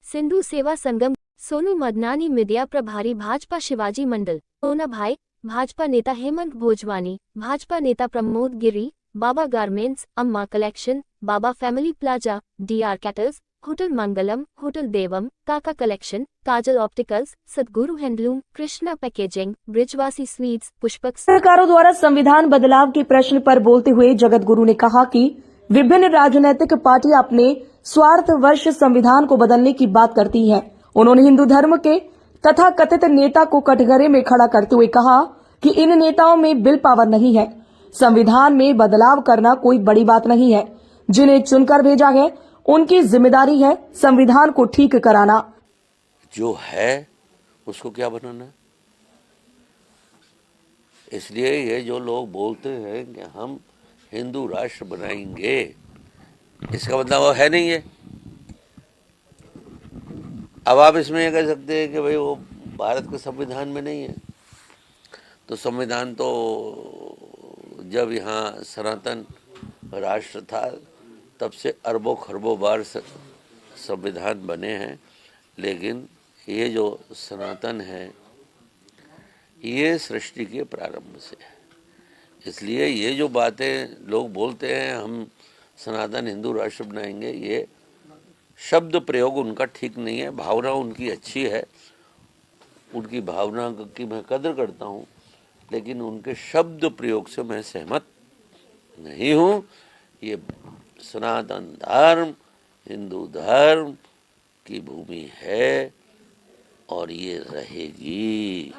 सिंधु सेवा संगम, सोनू मदनानी मीडिया प्रभारी भाजपा शिवाजी मंडल, ओना भाई, भाजपा नेता हेमंत भोजवानी, भाजपा नेता Pramod Giri, Baba garments, Amma collection, Baba family plaza, DR cattles, hotel Mangalam, hotel Devam, Kaka collection, Kajal opticals, Sadguru handloom, Krishna packaging, Brijwasi sweets, Pushpak. सरकारों द्वारा संविधान बदलाव के प्रश्न पर बोलते हुए जगत गुरु ने कहा कि विभिन्न राजनीतिक पार्टियां अपने स्वार्थवश संविधान को बदलने की बात करती हैं। उन्होंने हिंदू धर्म के तथा कथित नेता को कटघरे में खड़ा करते हुए कहा कि इन नेताओं में विल पावर नहीं है। संविधान में बदलाव करना कोई बड़ी बात नहीं है। जिन्हें चुनकर भेजा है उनकी जिम्मेदारी है संविधान को ठीक कराना। जो है उसको क्या बनाना। इसलिए ये जो लोग बोलते हैं कि हम हिंदू राष्ट्र बनाएंगे, इसका मतलब वो है नहीं है। अब आप इसमें ये कह सकते हैं कि भाई वो भारत के संविधान में नहीं है। तो संविधान तो जब यहाँ सनातन राष्ट्र था तब से अरबों खरबों बार संविधान बने हैं, लेकिन ये जो सनातन है ये सृष्टि के प्रारंभ से है। इसलिए ये जो बातें लोग बोलते हैं हम सनातन हिंदू राष्ट्र बनाएंगे, ये शब्द प्रयोग उनका ठीक नहीं है। भावना उनकी अच्छी है, उनकी भावना की मैं कदर करता हूँ, लेकिन उनके शब्द प्रयोग से मैं सहमत नहीं हूँ। ये सनातन धर्म हिंदू धर्म की भूमि है और ये रहेगी।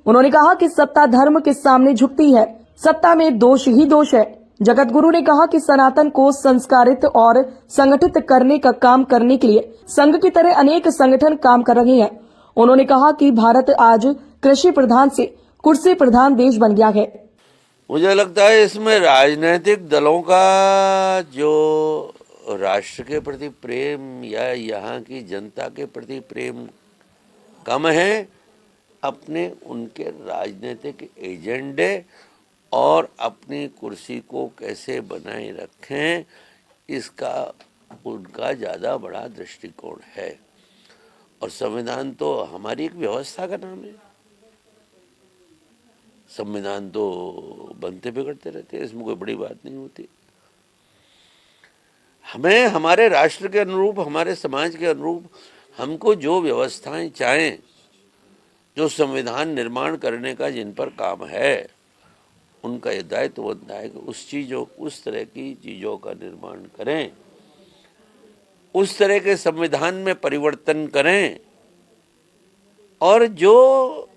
उन्होंने कहा कि सत्ता धर्म के सामने झुकती है, सत्ता में दोष ही दोष है। जगत गुरु ने कहा कि सनातन को संस्कारित और संगठित करने का काम करने के लिए संघ की तरह अनेक संगठन काम कर रहे हैं। उन्होंने कहा कि भारत आज कृषि प्रधान से कुर्सी प्रधान देश बन गया है। मुझे लगता है इसमें राजनीतिक दलों का जो राष्ट्र के प्रति प्रेम या यहाँ की जनता के प्रति प्रेम कम है, अपने उनके राजनीतिक एजेंडे और अपनी कुर्सी को कैसे बनाए रखें, इसका उनका ज़्यादा बड़ा दृष्टिकोण है। और संविधान तो हमारी एक व्यवस्था का नाम है। संविधान तो बनते बिगड़ते रहते हैं, इसमें कोई बड़ी बात नहीं होती। हमें हमारे राष्ट्र के अनुरूप, हमारे समाज के अनुरूप हमको जो व्यवस्थाएं चाहें, जो संविधान निर्माण करने का जिन पर काम है, उनका ये दायित्व बनता है कि उस तरह की चीज़ों का निर्माण करें, उस तरह के संविधान में परिवर्तन करें। और जो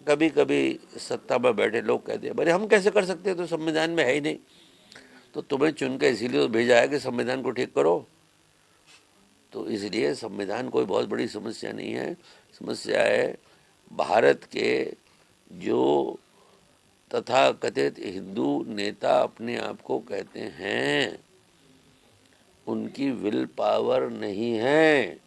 कभी कभी सत्ता में बैठे लोग कहते हैं, अरे हम कैसे कर सकते हैं, तो संविधान में है ही नहीं। तो तुम्हें चुन के इसीलिए तो भेजा है कि संविधान को ठीक करो। तो इसलिए संविधान कोई बहुत बड़ी समस्या नहीं है। समस्या है भारत के जो तथाकथित हिंदू नेता अपने आप को कहते हैं, उनकी विल पावर नहीं है।